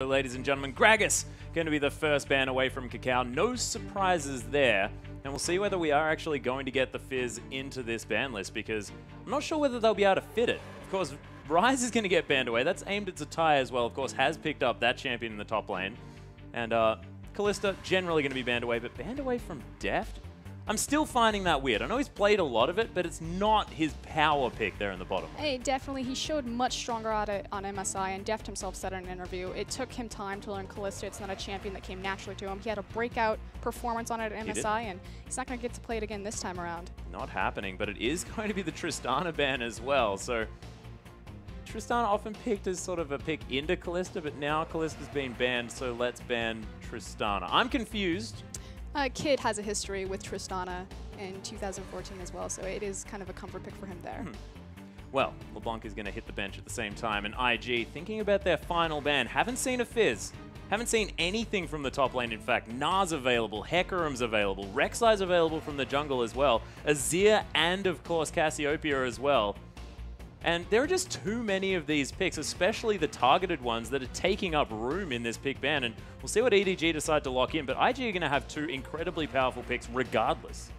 So, ladies and gentlemen, Gragas going to be the first ban away from Cacao. No surprises there. And we'll see whether we are actually going to get the Fizz into this ban list, because I'm not sure whether they'll be able to fit it. Of course, Ryze is going to get banned away. That's aimed at Zatai as well. Of course, has picked up that champion in the top lane. And Kalista generally going to be banned away, but banned away from Deft? I'm still finding that weird. I know he's played a lot of it, but it's not his power pick there in the bottom lane. Hey, definitely. He showed much stronger at it on MSI, and Deft himself said in an interview, it took him time to learn Kalista. It's not a champion that came naturally to him. He had a breakout performance on it at MSI, and he's not going to get to play it again this time around. Not happening, but it is going to be the Tristana ban as well. So Tristana often picked as sort of a pick into Kalista, but now Kalista's been banned, so let's ban Tristana. I'm confused. Kid has a history with Tristana in 2014 as well, so it is kind of a comfort pick for him there. Well, LeBlanc is going to hit the bench at the same time, and IG, thinking about their final ban, haven't seen a Fizz. Haven't seen anything from the top lane, in fact. Na's available, Hecarim's available, Rek'Sai's available from the jungle as well, Azir and, of course, Cassiopeia as well. And there are just too many of these picks, especially the targeted ones that are taking up room in this pick ban. And we'll see what EDG decide to lock in, but IG are going to have two incredibly powerful picks regardless.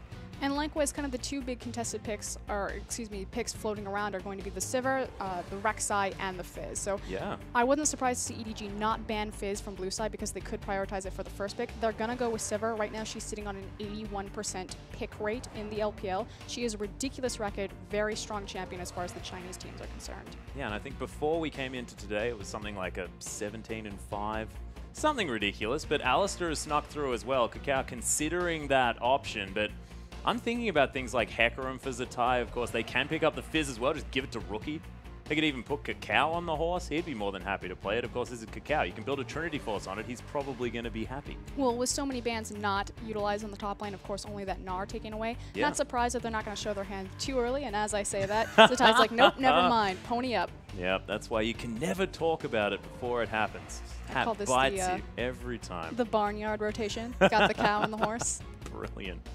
And likewise, kind of the two big contested picks, or excuse me, picks floating around are going to be the Sivir, the Rek'Sai, and the Fizz. So yeah, I wasn't surprised to see EDG not ban Fizz from blue side because they could prioritize it for the first pick. They're going to go with Sivir. Right now, she's sitting on an 81% pick rate in the LPL. She is a ridiculous record, very strong champion as far as the Chinese teams are concerned. Yeah, and I think before we came into today, it was something like a 17-5. Something ridiculous, but Alistair has snuck through as well. Cacao considering that option, but I'm thinking about things like Hecarim for Zatai. Of course, they can pick up the Fizz as well. Just give it to Rookie. They could even put Cacao on the horse. He'd be more than happy to play it. Of course, this is Cacao. You can build a Trinity Force on it. He's probably going to be happy. Well, with so many bans not utilized on the top lane, of course, only that Gnar taken away. Yeah. Not surprised that they're not going to show their hand too early. And as I say that, Zatai's like, nope, never mind. Pony up. Yep, that's why you can never talk about it before it happens. Hat bites you every time. The barnyard rotation. Got the cow and the horse. Brilliant.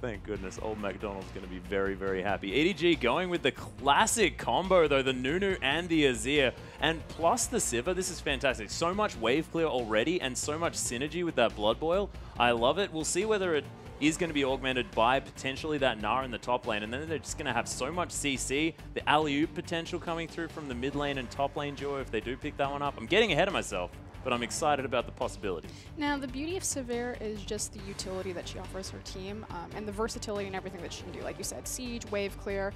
Thank goodness. Old McDonald's going to be very, very happy. EDG going with the classic combo, though, the Nunu and the Azir, and plus the Sivir. This is fantastic. So much wave clear already and so much synergy with that Blood Boil. I love it. We'll see whether it is going to be augmented by potentially that Gnar in the top lane, and then they're just going to have so much CC, the alley-oop potential coming through from the mid lane and top lane duo if they do pick that one up. I'm getting ahead of myself, but I'm excited about the possibility. Now, the beauty of Sivir is just the utility that she offers her team, and the versatility and everything that she can do. Like you said, siege, wave clear,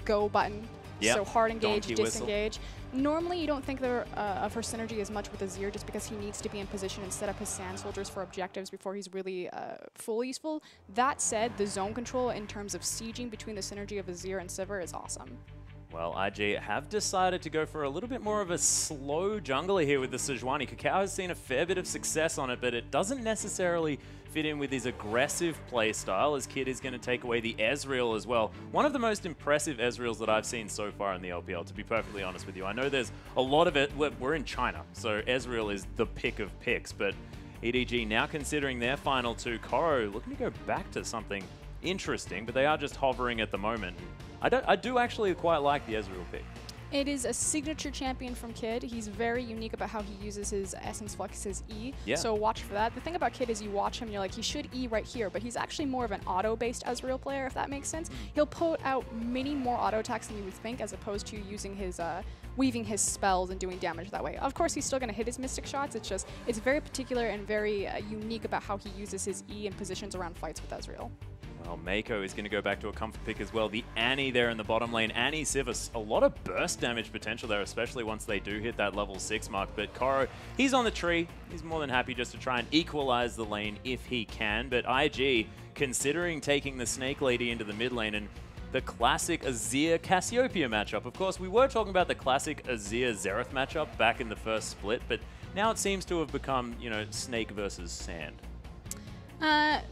go button, so hard engage, disengage. Normally, you don't think of her synergy as much with Azir just because he needs to be in position and set up his Sand Soldiers for objectives before he's really fully useful. That said, the zone control in terms of sieging between the synergy of Azir and Sivir is awesome. Well, IG have decided to go for a little bit more of a slow jungler here with the Sejuani. Cacao has seen a fair bit of success on it, but it doesn't necessarily fit in with his aggressive play style, as Kid is going to take away the Ezreal as well. One of the most impressive Ezreals that I've seen so far in the LPL, to be perfectly honest with you. I know there's a lot of it. We're in China, so Ezreal is the pick of picks, but EDG now considering their final two. Koro looking to go back to something interesting, but they are just hovering at the moment. I do actually quite like the Ezreal pick. It is a signature champion from Kid. He's very unique about how he uses his Essence Flux, his E. Yeah. So watch for that. The thing about Kid is you watch him, you're like, he should E right here, but he's actually more of an auto-based Ezreal player, if that makes sense. He'll put out many more auto attacks than you would think, as opposed to using his weaving his spells and doing damage that way. Of course, he's still going to hit his Mystic shots. It's just, it's very particular and very unique about how he uses his E and positions around fights with Ezreal. Well, Mako is going to go back to a comfort pick as well. The Annie there in the bottom lane. Annie, Sivir, a lot of burst damage potential there, especially once they do hit that level 6 mark. But Koro, he's on the tree. He's more than happy just to try and equalize the lane if he can. But IG, considering taking the Snake Lady into the mid lane and the classic Azir-Cassiopeia matchup. Of course, we were talking about the classic Azir-Xerath matchup back in the first split, but now it seems to have become, you know, Snake versus Sand.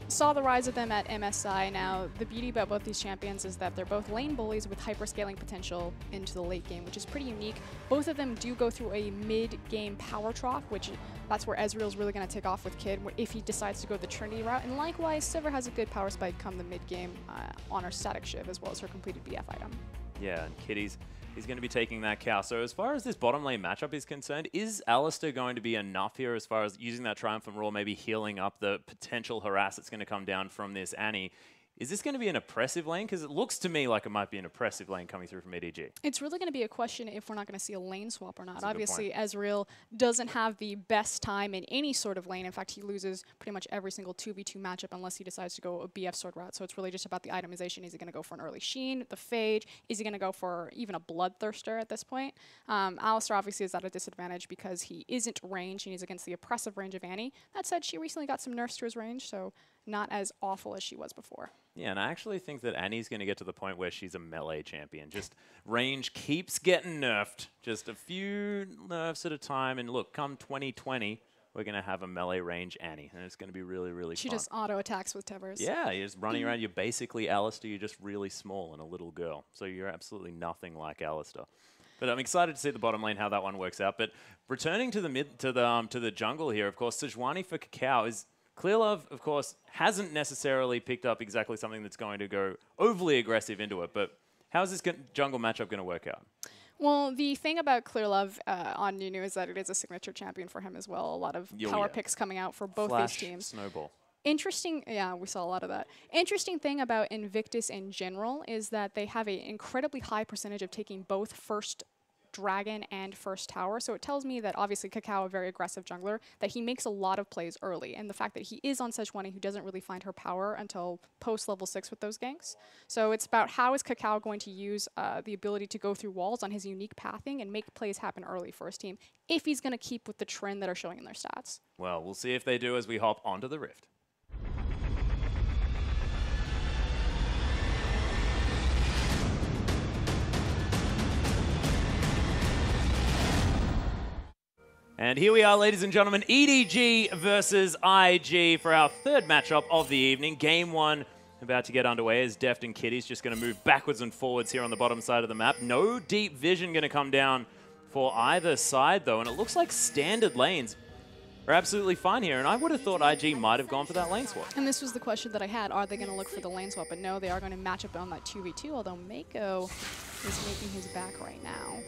Saw the rise of them at MSI. Now, the beauty about both these champions is that they're both lane bullies with hyperscaling potential into the late game, which is pretty unique. Both of them do go through a mid-game power trough, which that's where Ezreal's really going to take off with Kid if he decides to go the Trinity route. And likewise, Sivir has a good power spike come the mid-game on her static shiv as well as her completed BF item. Yeah, and Kitty's He's going to be taking that cow. So as far as this bottom lane matchup is concerned, is Alistair going to be enough here as far as using that Triumphant Roar, maybe healing up the potential harass that's going to come down from this Annie? Is this going to be an oppressive lane? Because it looks to me like it might be an oppressive lane coming through from EDG. It's really going to be a question if we're not going to see a lane swap or not. Obviously, Ezreal doesn't have the best time in any sort of lane. In fact, he loses pretty much every single 2v2 matchup unless he decides to go a BF sword route. So it's really just about the itemization. Is he going to go for an early Sheen, the Phage? Is he going to go for even a Bloodthirster at this point? Alistair obviously is at a disadvantage because he isn't ranged and he's against the oppressive range of Annie. That said, she recently got some nerfs to his range, so not as awful as she was before. Yeah, and I actually think that Annie's going to get to the point where she's a melee champion. Just range keeps getting nerfed. Just a few nerfs at a time. And look, come 2020, we're going to have a melee range Annie. And it's going to be really, really fun. She just auto-attacks with Tevers. Yeah, you're just running around. You're basically Alistair. You're just really small and a little girl. So you're absolutely nothing like Alistair. But I'm excited to see the bottom lane, how that one works out. But returning to the jungle here, of course, Sejuani for Cacao is... Clearlove, of course, hasn't necessarily picked up exactly something that's going to go overly aggressive into it, but how's this jungle matchup going to work out? Well, the thing about Clearlove on Nunu is that it is a signature champion for him as well. A lot of power picks coming out for both these teams. Snowball. Interesting, yeah, we saw a lot of that. Interesting thing about Invictus in general is that they have an incredibly high percentage of taking both first Dragon and first tower, so it tells me that obviously Cacao, a very aggressive jungler, that he makes a lot of plays early, and the fact that he is on Sejuani, who doesn't really find her power until post level 6 with those ganks. So it's about how is Cacao going to use the ability to go through walls on his unique pathing and make plays happen early for his team, if he's going to keep with the trend that are showing in their stats. Well, we'll see if they do as we hop onto the Rift. And here we are, ladies and gentlemen, EDG versus IG for our third matchup of the evening. Game 1 about to get underway as Deft and Kitty's just going to move backwards and forwards here on the bottom side of the map. No deep vision going to come down for either side, though, and it looks like standard lanes are absolutely fine here, and I would have thought IG might have gone for that lane swap. And this was the question that I had. Are they going to look for the lane swap? But no, they are going to match up on that 2v2, although Mako is making his back right now.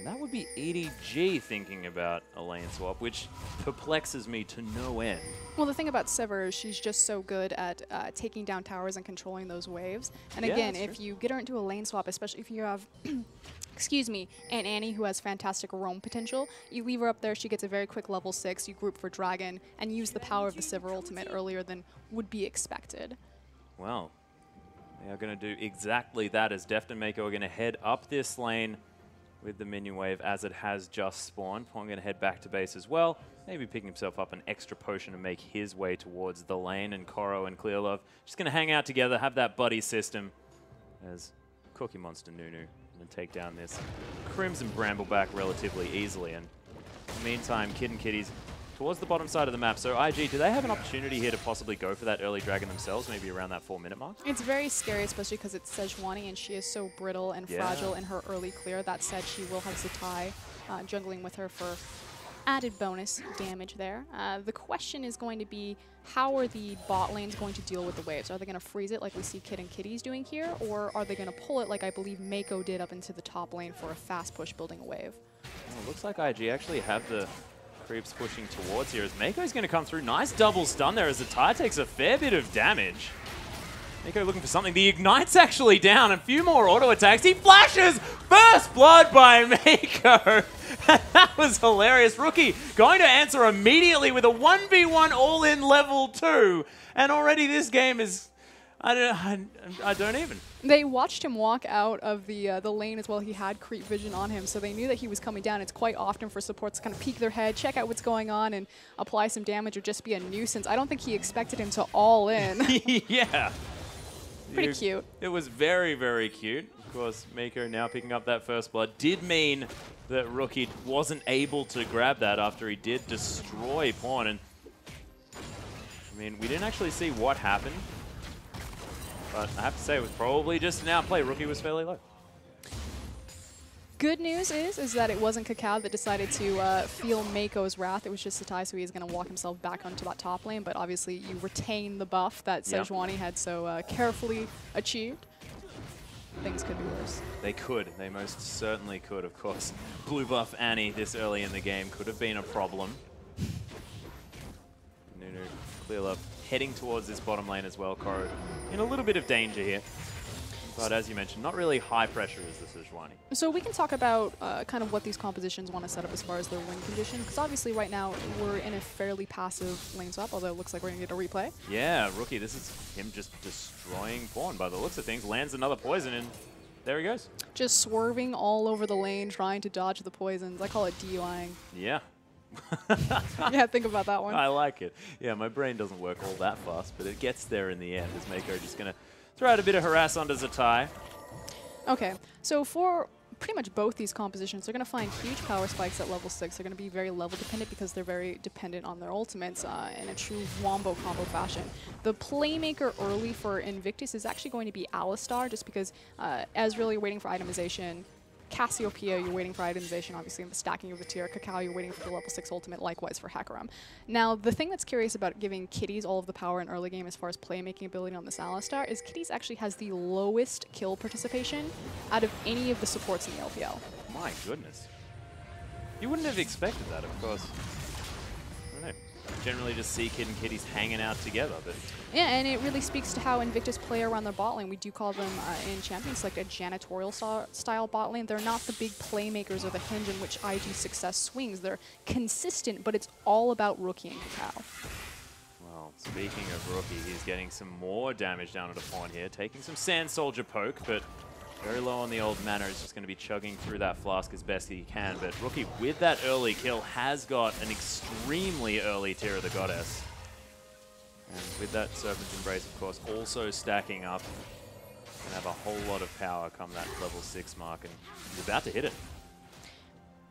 That would be EDG thinking about a lane swap, which perplexes me to no end. Well, the thing about Sever is she's just so good at taking down towers and controlling those waves. And again, if you get her into a lane swap, especially if you have, excuse me, an Annie who has fantastic roam potential, you leave her up there, she gets a very quick level 6, you group for Dragon, and use the power of the Sever ultimate earlier than would be expected. Well, they are going to do exactly that as Deft and Mako are going to head up this lane with the minion wave as it has just spawned. Pong going to head back to base as well. Maybe picking himself up an extra potion to make his way towards the lane. And Koro and Clearlove just going to hang out together, have that buddy system as Cookie Monster Nunu going to take down this Crimson Brambleback relatively easily. And in the meantime, Kid and Kitty's towards the bottom side of the map. So IG, do they have an opportunity here to possibly go for that early dragon themselves, maybe around that 4-minute mark? It's very scary, especially because it's Sejuani and she is so brittle and fragile in her early clear. That said, she will have Zatai jungling with her for added bonus damage there. The question is going to be, how are the bot lanes going to deal with the waves? Are they going to freeze it like we see Kid and Kitty's doing here, or are they going to pull it like I believe Mako did up into the top lane for a fast push building a wave? Well, it looks like IG actually have the creeps pushing towards here as Mako's going to come through. Nice double stun there as the Zatai takes a fair bit of damage. Mako looking for something. The Ignite's actually down. A few more auto attacks. He flashes! First blood by Mako. That was hilarious. Rookie going to answer immediately with a 1v1 all-in level 2. And already this game is... I don't even. They watched him walk out of the lane as well. He had creep vision on him, so they knew that he was coming down. It's quite often for supports to kind of peek their head, check out what's going on, and apply some damage or just be a nuisance. I don't think he expected him to all in. Yeah. Pretty cute. It was very, very cute. Of course, Mako now picking up that first blood did mean that Rookie wasn't able to grab that after he did destroy Pawn. And I mean, we didn't actually see what happened. But I have to say, it was probably just an outplay. Rookie was fairly low. Good news is that it wasn't Cacao that decided to feel Mako's wrath. It was just Zatai, so he's going to walk himself back onto that top lane. But obviously, you retain the buff that Sejuani had so carefully achieved. things could be worse. They could. They most certainly could, of course. Blue buff Annie this early in the game could have been a problem. Nunu, clear up, heading towards this bottom lane as well. Koro in a little bit of danger here. But as you mentioned, not really high pressure as the Sejuani. So we can talk about kind of what these compositions want to set up as far as their win condition, because obviously right now we're in a fairly passive lane swap, although it looks like we're going to get a replay. Yeah, Rookie, this is him just destroying Pawn by the looks of things. Lands another poison and there he goes. Just swerving all over the lane, trying to dodge the poisons. I call it DUIing. Yeah. Yeah, think about that one. I like it. Yeah, my brain doesn't work all that fast, but it gets there in the end as Mako just going to throw out a bit of harass onto Zatai. Okay, so for pretty much both these compositions, they're going to find huge power spikes at level 6. They're going to be very level dependent because they're very dependent on their ultimates in a true wombo combo fashion. The playmaker early for Invictus is actually going to be Alistar, just because Ezreal, you're waiting for itemization. Cassiopeia, you're waiting for itemization, obviously, in the stacking of the tier. Cacao, you're waiting for the level 6 ultimate, likewise for Hakaram. Now, the thing that's curious about giving Kitties all of the power in early game as far as playmaking ability on this Alistar is Kitties actually has the lowest kill participation out of any of the supports in the LPL. My goodness. You wouldn't have expected that, of course. I don't know. Generally just see Kid and Kitties hanging out together, but... Yeah, and it really speaks to how Invictus play around their bot lane. We do call them in Champions like a janitorial style bot lane. They're not the big playmakers or the hinge in which IG success swings. They're consistent, but it's all about Rookie and Cacao. Well, speaking of Rookie, he's getting some more damage down at a Pawn here, taking some Sand Soldier poke, but very low on the old mana. Is just going to be chugging through that flask as best he can. But Rookie, with that early kill, has got an extremely early Tear of the Goddess. And with that Serpent's Embrace, of course, also stacking up, and have a whole lot of power come that level 6 mark, and he's about to hit it.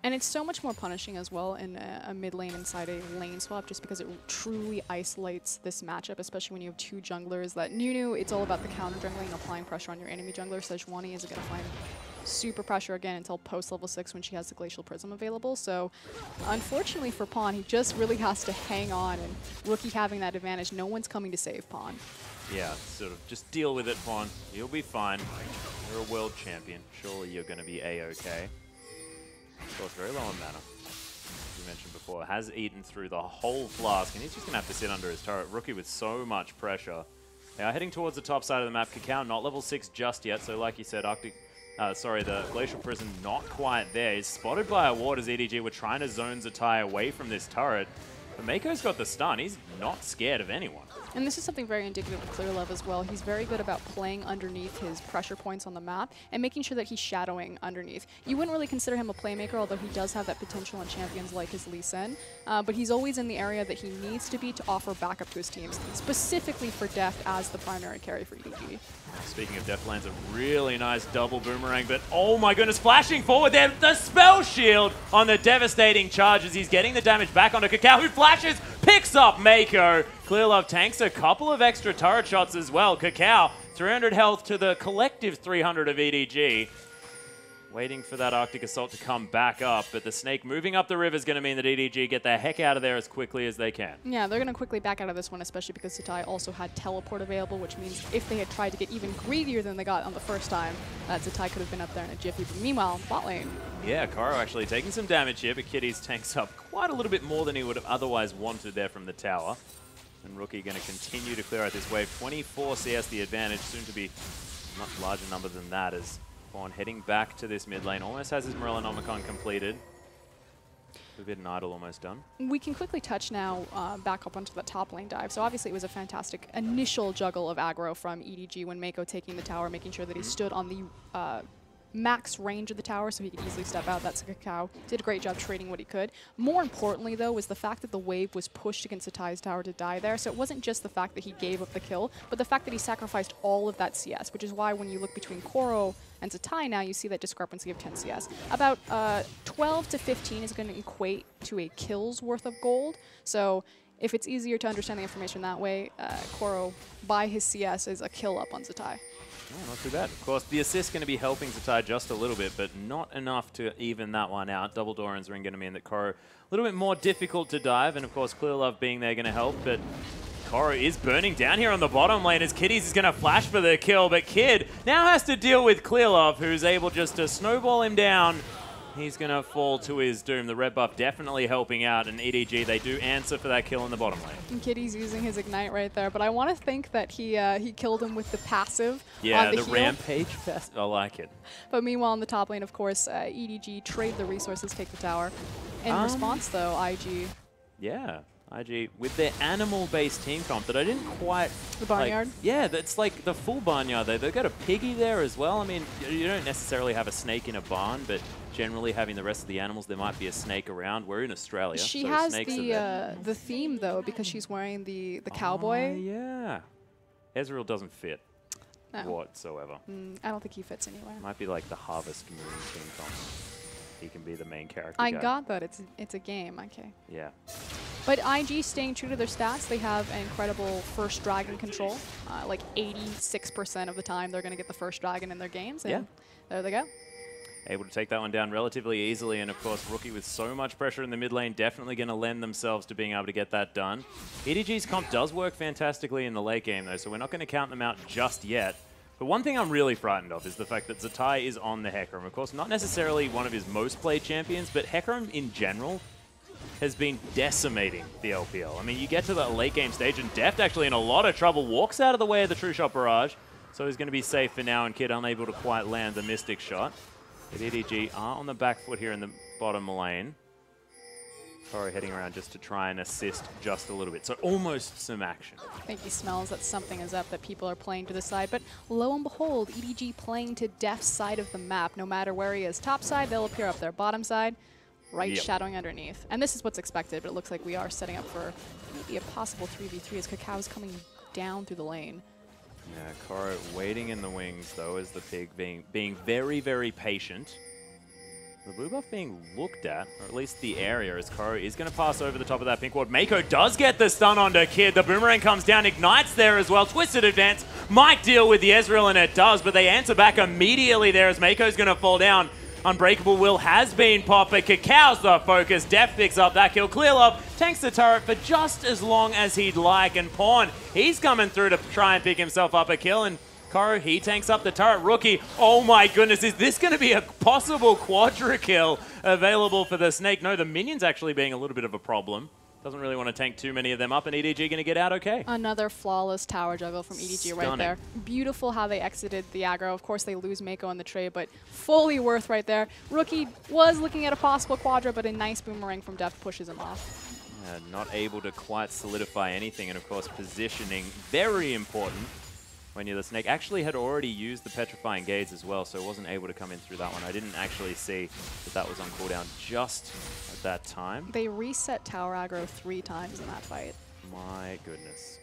And it's so much more punishing as well in a mid lane inside a lane swap, just because it truly isolates this matchup, especially when you have two junglers. That Nunu, it's all about the counter jungling, applying pressure on your enemy jungler. Sejuani isn't going to find super pressure again until post level 6 when she has the Glacial Prism available. So unfortunately for Pawn, he just really has to hang on, and Rookie having that advantage, no one's coming to save Pawn. Yeah, sort of just deal with it, Pawn. You'll be fine. You're a world champion. Surely you're going to be A-okay. Of course, very low on mana. As you mentioned before, has eaten through the whole flask, and he's just going to have to sit under his turret. Rookie with so much pressure. They are heading towards the top side of the map. Cacao not level 6 just yet, so like you said, the Glacial Prison not quite there. He's spotted by a ward as EDG were trying to zone Zatai away from this turret. But Mako's got the stun. He's not scared of anyone. And this is something very indicative of Clear Love as well. He's very good about playing underneath his pressure points on the map and making sure that he's shadowing underneath. You wouldn't really consider him a playmaker, although he does have that potential in champions like his Lee Sin. But he's always in the area that he needs to be to offer backup to his teams, specifically for Deft as the primary carry for EDG. Speaking of Deft, lands a really nice double boomerang, but oh my goodness, flashing forward there, the spell shield on the devastating charges. He's getting the damage back onto Cacao, who flashes, picks up Mako. Clear Love tanks a couple of extra turret shots as well. Cacao, 300 health to the collective 300 of EDG. Waiting for that Arctic Assault to come back up, but the Snake moving up the river is going to mean that EDG get the heck out of there as quickly as they can. Yeah, they're going to quickly back out of this one, especially because Zatai also had Teleport available, which means if they had tried to get even greedier than they got on the first time, Zatai could have been up there in a jiffy. But meanwhile, bot lane. Yeah, Koro actually taking some damage here, but Kitties tanks up quite a little bit more than he would have otherwise wanted there from the tower. And Rookie going to continue to clear out this wave. 24 CS the advantage, soon to be a much larger number than that as Pawn heading back to this mid lane. Almost has his Morellonomicon completed. Forbidden Idol almost done. We can quickly touch now back up onto the top lane dive. So obviously it was a fantastic initial juggle of aggro from EDG when Mako taking the tower, making sure that he stood on the max range of the tower so he could easily step out. That's Cacao. Did a great job trading what he could. More importantly, though, was the fact that the wave was pushed against Zatai's tower to die there. So it wasn't just the fact that he gave up the kill, but the fact that he sacrificed all of that CS, which is why when you look between Koro and Zatai now, you see that discrepancy of 10 CS. About 12 to 15 is going to equate to a kill's worth of gold. So if it's easier to understand the information that way, Koro, by his CS, is a kill up on Zatai. Oh, not too bad. Of course, the assist going to be helping Zatai just a little bit, but not enough to even that one out. Double Doran's ring going to mean that Koro a little bit more difficult to dive, and of course, Clear Love being there going to help, but Koro is burning down here on the bottom lane as Kiddies is going to flash for the kill, but Kid now has to deal with Clearlove, who's able just to snowball him down. He's going to fall to his doom. The red buff definitely helping out, and EDG, they do answer for that kill in the bottom lane. And Kiddy's using his Ignite right there, but I want to think that he killed him with the passive yeah, on the heal. Rampage passive. I like it. But meanwhile, on the top lane, of course, EDG trade the resources, take the tower. In response, though, IG... Yeah. IG, with their animal-based team comp that I didn't quite... The barnyard? Like, yeah, that's like the full barnyard. They've got a piggy there as well. I mean, you don't necessarily have a snake in a barn, but generally having the rest of the animals, there might be a snake around. We're in Australia, She so has snakes are there. the theme, though, because she's wearing the cowboy. Yeah. Ezreal doesn't fit whatsoever. I don't think he fits anywhere. Might be like the Harvest Moon team comp. He can be the main character I guy. got that. It's a game. Okay. Yeah. But IG staying true to their stats, they have an incredible first dragon control. Like 86% of the time, they're going to get the first dragon in their games. And there they go. Able to take that one down relatively easily. And of course, Rookie with so much pressure in the mid lane, definitely going to lend themselves to being able to get that done. EDG's comp does work fantastically in the late game, though, so we're not going to count them out just yet. But one thing I'm really frightened of is the fact that Zatai is on the Hecarim. Of course, not necessarily one of his most played champions, but Hecarim in general has been decimating the LPL. I mean, you get to the late game stage and Deft actually in a lot of trouble, walks out of the way of the True Shot Barrage, so he's going to be safe for now, and Kid unable to quite land the Mystic Shot. But EDG are on the back foot here in the bottom lane. Koro heading around just to try and assist just a little bit. So almost some action. I think he smells that something is up, that people are playing to the side. But lo and behold, EDG playing to Deft's side of the map. No matter where he is. Top side, they'll appear up there. Bottom side, right shadowing underneath. And this is what's expected, but it looks like we are setting up for maybe a possible 3v3 as Cacao coming down through the lane. Yeah, Koro waiting in the wings, though, as the pig being very, very patient. The blue buff being looked at, or at least the area, as Koro is going to pass over the top of that pink ward. Mako does get the stun onto Kid. The boomerang comes down, ignites there as well. Twisted advance might deal with the Ezreal, and it does, but they answer back immediately there as Mako's going to fall down. Unbreakable Will has been popped, but Cacao's the focus. Deft picks up that kill. Clearlove tanks the turret for just as long as he'd like, and Pawn, he's coming through to try and pick himself up a kill, and Koro, he tanks up the turret. Rookie, oh my goodness, is this going to be a possible quadra kill available for the Snake? No, the minions actually being a little bit of a problem. Doesn't really want to tank too many of them up, and EDG going to get out okay. Another flawless tower juggle from EDG right there. Beautiful how they exited the aggro. Of course, they lose Mako on the trade, but fully worth right there. Rookie was looking at a possible quadra, but a nice boomerang from Deft pushes him off. Not able to quite solidify anything, and of course, positioning, very important. When you're the Snake, actually had already used the Petrifying Gaze as well, so wasn't able to come in through that one. I didn't actually see that that was on cooldown just at that time. They reset tower aggro 3 times in that fight. My goodness.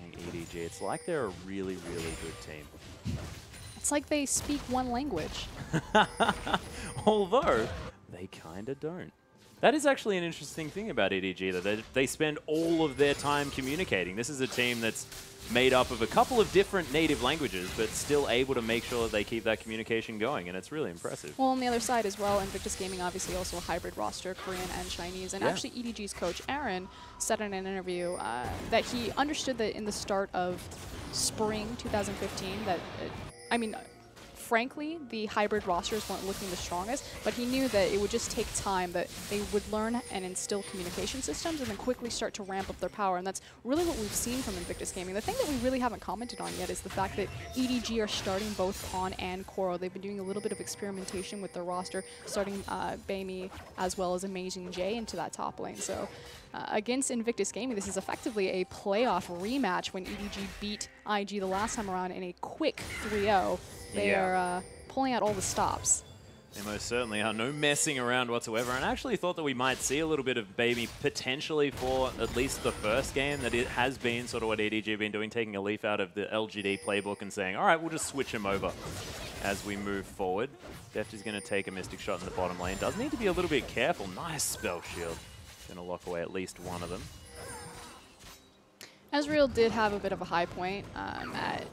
Dang, EDG. It's like they're a really, really good team. It's like they speak one language. Although, they kind of don't. That is actually an interesting thing about EDG, that they spend all of their time communicating. This is a team that's made up of a couple of different native languages, but still able to make sure that they keep that communication going, and it's really impressive. Well, on the other side as well, Invictus Gaming obviously also a hybrid roster, Korean and Chinese, and actually EDG's coach, Aaron, said in an interview that he understood that in the start of spring 2015 that, frankly, the hybrid rosters weren't looking the strongest, but he knew that it would just take time, that they would learn and instill communication systems and then quickly start to ramp up their power, and that's really what we've seen from Invictus Gaming. The thing that we really haven't commented on yet is the fact that EDG are starting both Pawn and Koro. They've been doing a little bit of experimentation with their roster, starting Baimi as well as Amazing J into that top lane. So against Invictus Gaming, this is effectively a playoff rematch when EDG beat IG the last time around in a quick 3-0. They are pulling out all the stops. They most certainly are. No messing around whatsoever. And I actually thought that we might see a little bit of Baby potentially for at least the first game, that it has been sort of what EDG have been doing, taking a leaf out of the LGD playbook and saying, all right, we'll just switch him over as we move forward. Deft is going to take a Mystic Shot in the bottom lane. Does need to be a little bit careful. Nice spell shield. Going to lock away at least one of them. Ezreal did have a bit of a high point at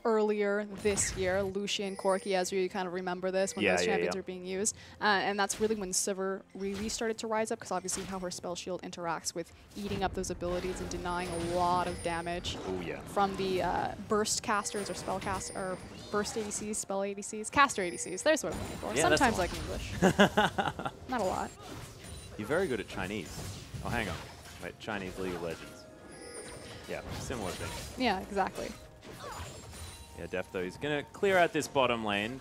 earlier this year. Lucian, Corki, Ezreal, you kind of remember this when those champions were being used. And that's really when Sivir really started to rise up, because obviously how her spell shield interacts with eating up those abilities and denying a lot of damage from the burst casters or spell cast or burst ADCs, spell ADCs, caster ADCs. There's what I'm looking for. Yeah, sometimes like English. Not a lot. You're very good at Chinese. Oh, hang on. Wait, Chinese League of Legends. Yeah, similar thing. Yeah, exactly. Yeah, Def, though, he's going to clear out this bottom lane.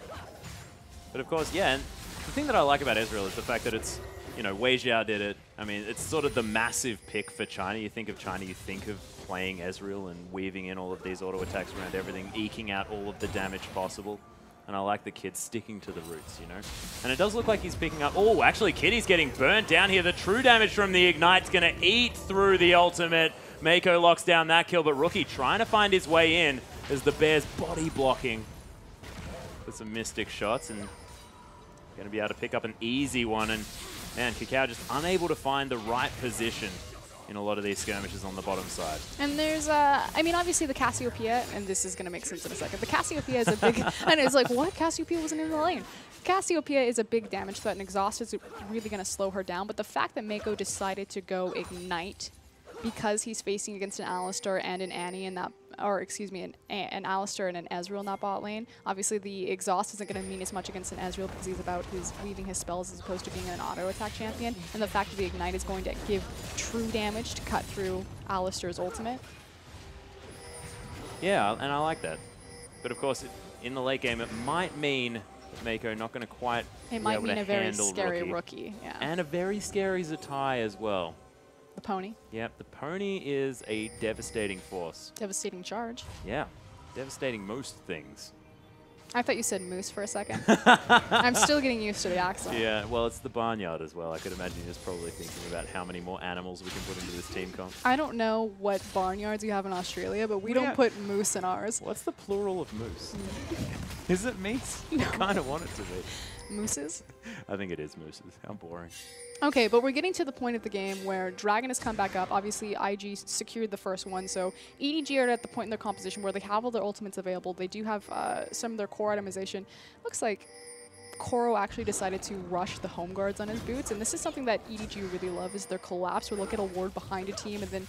But of course, yeah, and the thing that I like about Ezreal is the fact that it's, you know, Wei Xiao did it. I mean, it's sort of the massive pick for China. You think of China, you think of playing Ezreal and weaving in all of these auto attacks around everything, eking out all of the damage possible. And I like the kid sticking to the roots, you know? And it does look like he's picking up... Oh, actually, Kitty's getting burnt down here. The true damage from the Ignite's going to eat through the ultimate. Mako locks down that kill, but Rookie trying to find his way in as the Bear's body blocking with some Mystic shots and going to be able to pick up an easy one. And, man, Kakao just unable to find the right position in a lot of these skirmishes on the bottom side. And there's, I mean, obviously the Cassiopeia, and this is going to make sense in a second. The Cassiopeia is a big, and it's like, what? Cassiopeia wasn't in the lane. Cassiopeia is a big damage threat, and Exhaust is really going to slow her down. But the fact that Mako decided to go Ignite because he's facing against an Alistar and an Annie in that, or excuse me, an Alistar and an Ezreal in that bot lane. Obviously, the Exhaust isn't going to mean as much against an Ezreal because he's about weaving his spells as opposed to being an auto attack champion. And the fact that the Ignite is going to give true damage to cut through Alistar's ultimate. Yeah, and I like that. But of course, in the late game, it might mean Mako not going to quite It might mean a very scary rookie. Yeah. And a very scary Zatai as well. The pony. Yep, the pony is a devastating force. Devastating charge. Yeah, devastating most things. I thought you said moose for a second. I'm still getting used to the accent. Yeah, well, it's the barnyard as well. I could imagine you're just probably thinking about how many more animals we can put into this team comp. I don't know what barnyards you have in Australia, but we don't put moose in ours. What's the plural of moose? Is it meats? No. I kind of want it to be. Mooses? I think it is mooses. How boring. Okay, but we're getting to the point of the game where Dragon has come back up. Obviously, IG secured the first one, so EDG are at the point in their composition where they have all their ultimates available. They do have some of their core itemization. Looks like Koro actually decided to rush the home guards on his boots, and this is something that EDG really love, is their collapse, where they'll get a ward behind a team, and then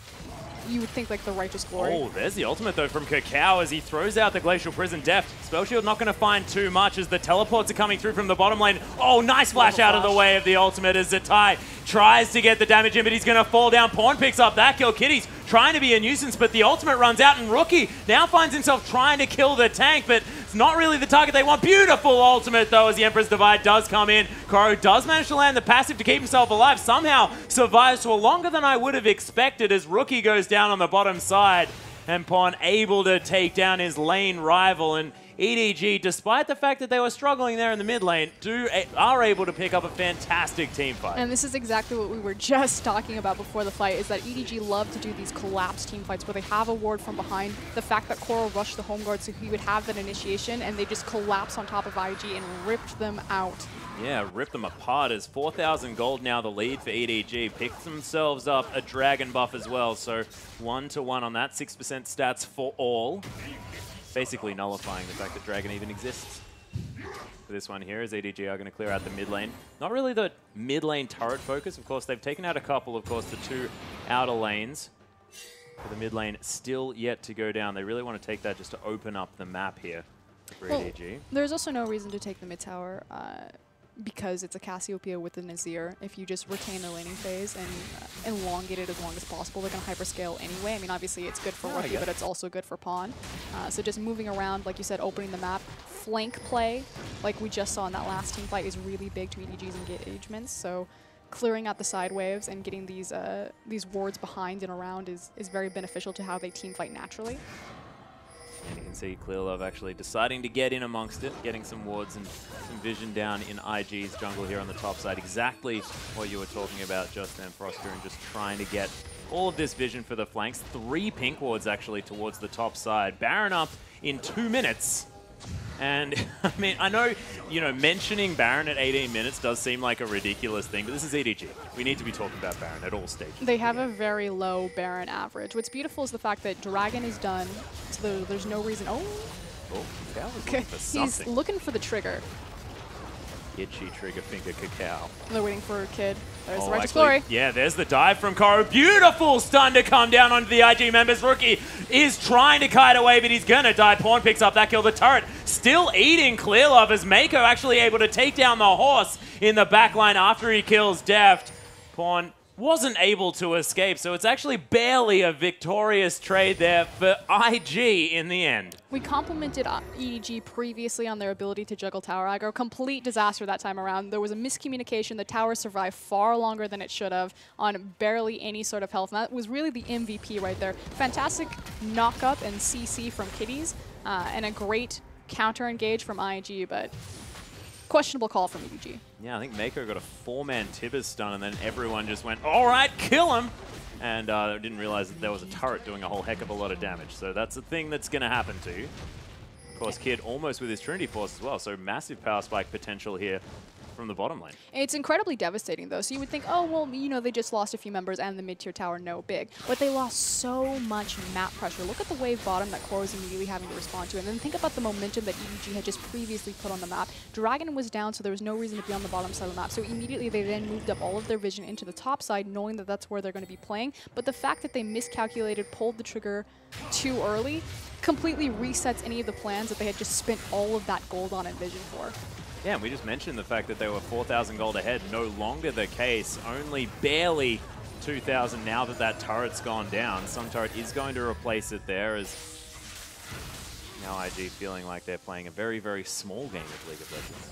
you would think like the Righteous Glory. Oh, there's the ultimate though from Kakao as he throws out the Glacial Prison Deft. Spell Shield not going to find too much as the teleports are coming through from the bottom lane. Oh, nice flash out of the way of the ultimate as Zatai tries to get the damage in, but he's going to fall down. Pawn picks up that kill. Kitty's trying to be a nuisance, but the ultimate runs out, and Rookie now finds himself trying to kill the tank, but it's not really the target they want. Beautiful ultimate, though, as the Emperor's Divide does come in. Koro does manage to land the passive to keep himself alive. Somehow survives for longer than I would have expected as Rookie goes down on the bottom side, and Pawn able to take down his lane rival. And EDG, despite the fact that they were struggling there in the mid lane, are able to pick up a fantastic team fight. And this is exactly what we were just talking about before the fight, is that EDG love to do these collapse team fights where they have a ward from behind. The fact that Koro rushed the home guard so he would have that initiation, and they just collapse on top of IG and ripped them out. Yeah, ripped them apart as 4,000 gold now the lead for EDG. Picked themselves up a dragon buff as well, so 1-1 on that, 6% stats for all. Basically nullifying the fact that Dragon even exists. For this one here, as EDG are going to clear out the mid lane. Not really the mid lane turret focus. Of course, they've taken out a couple, of course, the two outer lanes. But the mid lane still yet to go down. They really want to take that just to open up the map here for EDG. There's also no reason to take the mid tower because it's a Cassiopeia with a Nazir. If you just retain the laning phase and elongate it as long as possible, they're going to hyperscale anyway. I mean, obviously it's good for Rookie, but it's also good for Pawn. So just moving around, like you said, opening the map, flank play, like we just saw in that last team fight, is really big to EDG's engagements. So clearing out the side waves and getting these wards behind and around is very beneficial to how they team fight naturally. And you can see Clearlove actually deciding to get in amongst it, getting some wards and some vision down in IG's jungle here on the top side. Exactly what you were talking about, Justin Froster, and just trying to get all of this vision for the flanks. 3 pink wards actually towards the top side. Baron up in 2 minutes. And, I mean, I know, you know, mentioning Baron at 18 minutes does seem like a ridiculous thing, but this is EDG. We need to be talking about Baron at all stages. They have a very low Baron average. What's beautiful is the fact that Dragon is done, so there's no reason... Oh, Cacao was looking for something. He's looking for the trigger. Itchy trigger finger Cacao. They're waiting for a kid. There's the Righteous Glory. Yeah, there's the dive from Koro. Beautiful stun to come down onto the IG members. Rookie is trying to kite away, but he's going to die. Pawn picks up that kill. The turret still eating Clear Love as Mako actually able to take down the horse in the backline after he kills Deft. Pawn wasn't able to escape, so it's actually barely a victorious trade there for IG in the end. We complimented EDG previously on their ability to juggle tower aggro. Complete disaster that time around. There was a miscommunication. The tower survived far longer than it should have on barely any sort of health. And that was really the MVP right there. Fantastic knock-up and CC from Kitties, and a great counter-engage from IG, but questionable call from EDG. Yeah, I think Mako got a 4-man Tibbers stun, and then everyone just went, all right, kill him! And didn't realize that there was a turret doing a whole heck of a lot of damage. So that's a thing that's going to happen to you. Of course, Kid almost with his Trinity Force as well, so massive power spike potential here from the bottom lane. It's incredibly devastating, though. So you would think, oh, well, you know, they just lost a few members and the mid-tier tower, no big. But they lost so much map pressure. Look at the wave bottom that Core was immediately having to respond to. And then think about the momentum that EDG had just previously put on the map. Dragon was down, so there was no reason to be on the bottom side of the map. So immediately they then moved up all of their vision into the top side, knowing that that's where they're going to be playing. But the fact that they miscalculated, pulled the trigger too early, completely resets any of the plans that they had just spent all of that gold on and vision for. Yeah, and we just mentioned the fact that they were 4,000 gold ahead. No longer the case. Only barely 2,000 now that that turret's gone down. Some turret is going to replace it there, as now IG feeling like they're playing a very, very small game of League of Legends.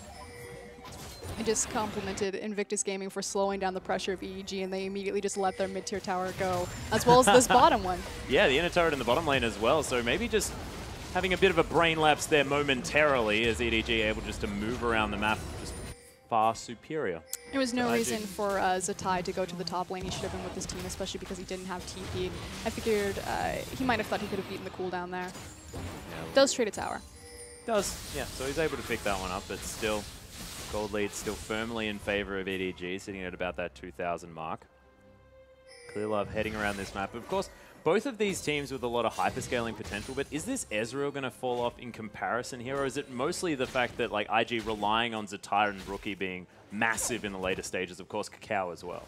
I just complimented Invictus Gaming for slowing down the pressure of EDG, and they immediately just let their mid-tier tower go, as well as this bottom one. Yeah, the inner turret in the bottom lane as well, so maybe just having a bit of a brain lapse there momentarily as EDG able just to move around the map, just far superior. There was no reason for Zatai to go to the top lane. He should have been with his team, especially because he didn't have TP. I figured he might have thought he could have beaten the cooldown there. Yeah, does trade a tower. Does, yeah. So he's able to pick that one up, but still, gold lead still firmly in favor of EDG, sitting at about that 2,000 mark. Clear Love heading around this map. Of course, both of these teams with a lot of hyperscaling potential, but is this Ezreal going to fall off in comparison here, or is it mostly the fact that like IG relying on Zatai and Rookie being massive in the later stages, of course Cacao as well?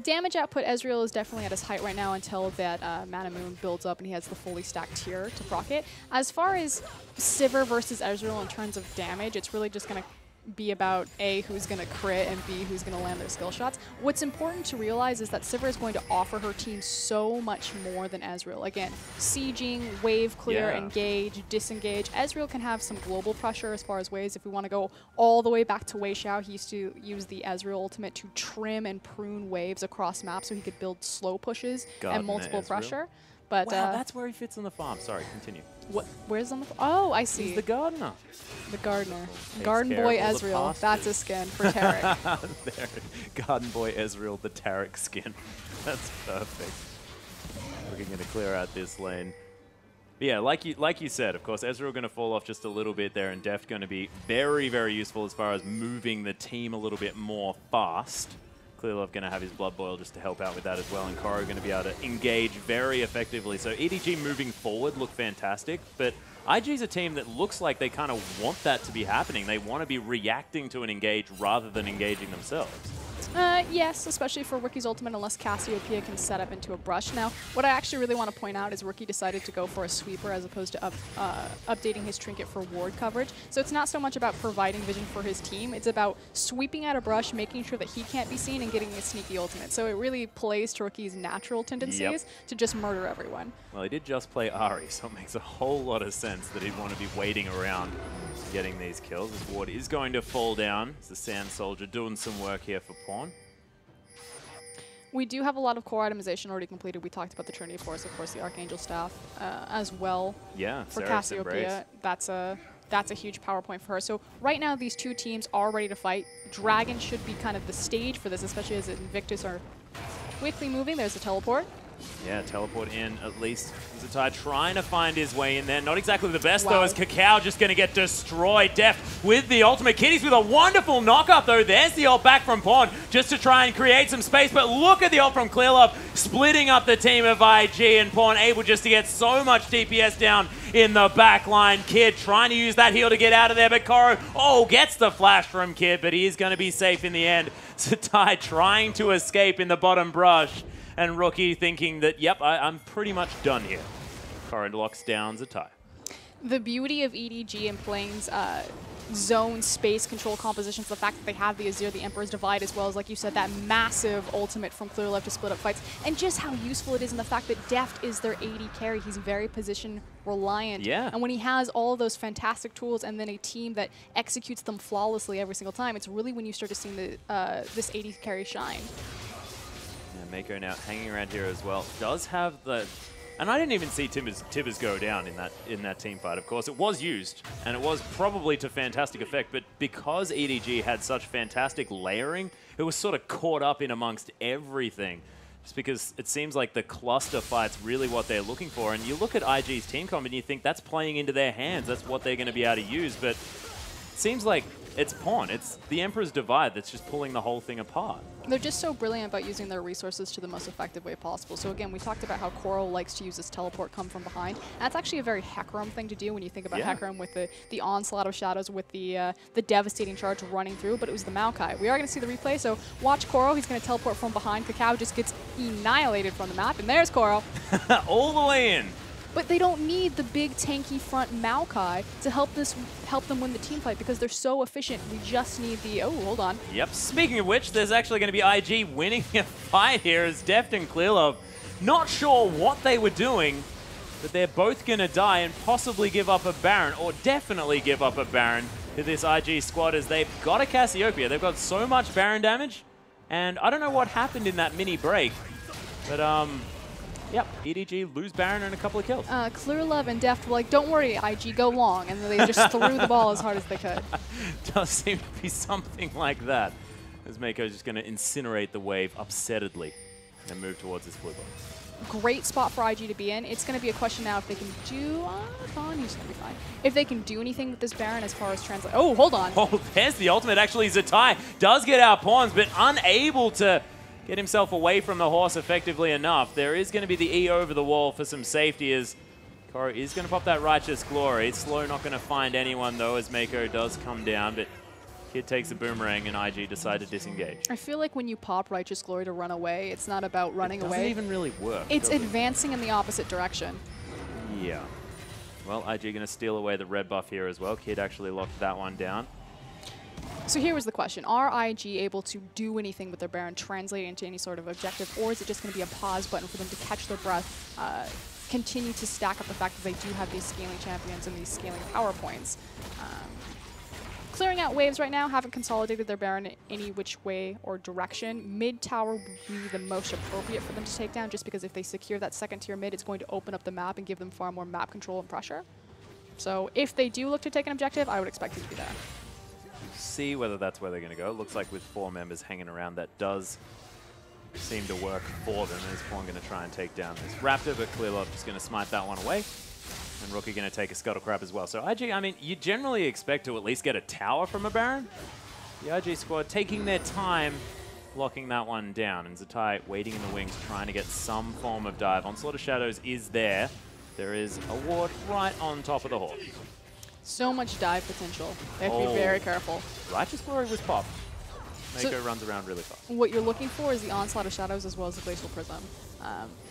Damage output, Ezreal is definitely at his height right now until that Mana Moon builds up and he has the fully stacked tier to proc it. As far as Sivir versus Ezreal in terms of damage, it's really just going to be about A, who's going to crit, and B, who's going to land their skill shots. What's important to realize is that Sivir is going to offer her team so much more than Ezreal. Again, sieging, wave clear, engage, disengage. Ezreal can have some global pressure as far as waves. If we want to go all the way back to Wei Xiao, he used to use the Ezreal ultimate to trim and prune waves across maps so he could build slow pushes and multiple pressure. But wow, that's where he fits on the farm. Sorry, continue. What? Where's on the? Oh, I see. He's the gardener. The gardener. Garden Boy Ezreal. That's a skin for Taric. Garden Boy Ezreal, the Taric skin. That's perfect. We're going to clear out this lane. But yeah, like you said, of course, Ezreal going to fall off just a little bit there, and Deft going to be very, very useful as far as moving the team a little bit more fast. Clear Love going to have his Blood Boil just to help out with that as well, and Koro going to be able to engage very effectively. So EDG moving forward look fantastic, but IG's a team that looks like they kind of want that to be happening. They want to be reacting to an engage rather than engaging themselves. Yes, especially for Rookie's ultimate, unless Cassiopeia can set up into a brush. Now, what I actually really want to point out is Rookie decided to go for a sweeper as opposed to updating his trinket for ward coverage. So it's not so much about providing vision for his team, it's about sweeping out a brush, making sure that he can't be seen, and getting a sneaky ultimate. So it really plays to Rookie's natural tendencies to just murder everyone. Well, he did just play Ahri, so it makes a whole lot of sense that he'd want to be waiting around getting these kills. His ward is going to fall down. It's the Sand Soldier doing some work here for Pawn. We do have a lot of core itemization already completed. We talked about the Trinity Force, of course, the Archangel Staff as well. Yeah, for Cassiopeia, that's a huge power point for her. So right now, these two teams are ready to fight. Dragon should be kind of the stage for this, especially as Invictus are quickly moving. There's a teleport. Yeah, teleport in at least. Zatai trying to find his way in there. Not exactly the best, though, as Cacao just going to get destroyed. Deft with the ultimate. Kitties with a wonderful knock-up, though. There's the ult back from Pawn just to try and create some space. But look at the ult from Clear Love, splitting up the team of IG, and Pawn able just to get so much DPS down in the back line. Kid trying to use that heal to get out of there, but Koro, gets the flash from Kid, but he is going to be safe in the end. Zatai trying to escape in the bottom brush, and Rookie thinking that, yep, I'm pretty much done here. Koro locks down Zatai. The beauty of EDG and playing zone space control compositions, the fact that they have the Azir, the Emperor's Divide, as well as, like you said, that massive ultimate from Clear Left to split up fights, and just how useful it is in the fact that Deft is their AD carry. He's very position reliant. Yeah. And when he has all of those fantastic tools and then a team that executes them flawlessly every single time, it's really when you start to see this AD carry shine. Yeah, Mako now hanging around here as well. Does have the... And I didn't even see Tibbers go down in that team fight, of course. It was used, and it was probably to fantastic effect, but because EDG had such fantastic layering, it was sort of caught up in amongst everything. Just because it seems like the cluster fight's really what they're looking for. And you look at IG's team comp and you think that's playing into their hands. That's what they're going to be able to use, but it seems like it's Pawn. It's the Emperor's Divide that's just pulling the whole thing apart. They're just so brilliant about using their resources to the most effective way possible. So again, we talked about how Coral likes to use his teleport come from behind. And that's actually a very Hecarim thing to do when you think about Hecarim with the onslaught of shadows, with the devastating charge running through, but it was the Maokai. We are going to see the replay, so watch Coral. He's going to teleport from behind. Cacao just gets annihilated from the map, and there's Coral. All the way in. But they don't need the big tanky front Maokai to help them win the team fight because they're so efficient. We just need the... Oh, hold on. Yep. Speaking of which, there's actually going to be IG winning a fight here as Deft and Clearlove not sure what they were doing, but they're both going to die and possibly give up a Baron, or definitely give up a Baron to this IG squad as they've got a Cassiopeia. They've got so much Baron damage, and I don't know what happened in that mini break, but yep, EDG lose Baron and a couple of kills. Clearlove and Deft were like, don't worry, IG, go long. And they just threw the ball as hard as they could. Does seem to be something like that. As Mako's just going to incinerate the wave upsettedly and move towards his blue ball. Great spot for IG to be in. It's going to be a question now if they can do... he's going to be fine. If they can do anything with this Baron as far as translate... Oh, hold on. Oh, there's the ultimate. Actually, Zatai does get out pawns, but unable to get himself away from the horse effectively enough. There is going to be the E over the wall for some safety as Koro is going to pop that Righteous Glory. Slow not going to find anyone, though, as Mako does come down, but Kid takes the boomerang and IG decide to disengage. I feel like when you pop Righteous Glory to run away, it's not about running away. It doesn't even really work. It's advancing in the opposite direction. Yeah. Well, IG going to steal away the red buff here as well. Kid actually locked that one down. So here was the question. Are IG able to do anything with their Baron, translate into any sort of objective, or is it just going to be a pause button for them to catch their breath, continue to stack up the fact that they do have these scaling champions and these scaling power points? Clearing out waves right now, haven't consolidated their Baron any which way or direction. Mid tower would be the most appropriate for them to take down, just because if they secure that second tier mid, it's going to open up the map and give them far more map control and pressure. So if they do look to take an objective, I would expect it to be there. See whether that's where they're going to go. Looks like with 4 members hanging around, that does seem to work for them. As Pawn going to try and take down this Raptor, but Clearlove just going to smite that one away. And Rookie going to take a Scuttle Crab as well. So IG, I mean, you generally expect to at least get a tower from a Baron. The IG squad taking their time, locking that one down. And Zatai waiting in the wings, trying to get some form of dive. Onslaught of Shadows is there. There is a ward right on top of the horse. So much dive potential. They have to be very careful. Righteous Glory was popped. Mako runs around really fast. What you're looking for is the Onslaught of Shadows as well as the Glacial Prism.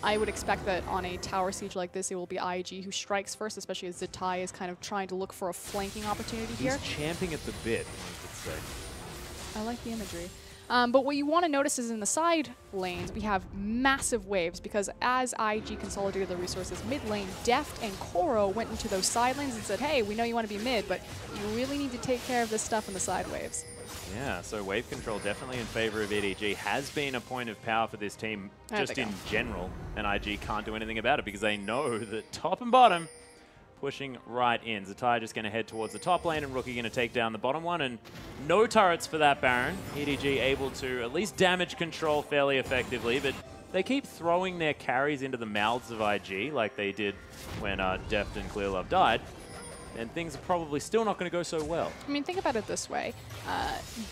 I would expect that on a tower siege like this, it will be IG who strikes first, especially as Zatai is kind of trying to look for a flanking opportunity here. He's champing at the bit, one could say. I like the imagery. But what you want to notice is in the side lanes, we have massive waves because as IG consolidated the resources mid lane, Deft and Koro went into those side lanes and said, hey, we know you want to be mid, but you really need to take care of this stuff in the side waves. Yeah, so wave control definitely in favor of EDG. Has been a point of power for this team just in general, and IG can't do anything about it because they know that top and bottom pushing right in. Zatai just going to head towards the top lane, and Rookie going to take down the bottom one, and no turrets for that Baron. EDG able to at least damage control fairly effectively, but they keep throwing their carries into the mouths of IG like they did when Deft and Clearlove died. and things are probably still not going to go so well. I mean, think about it this way.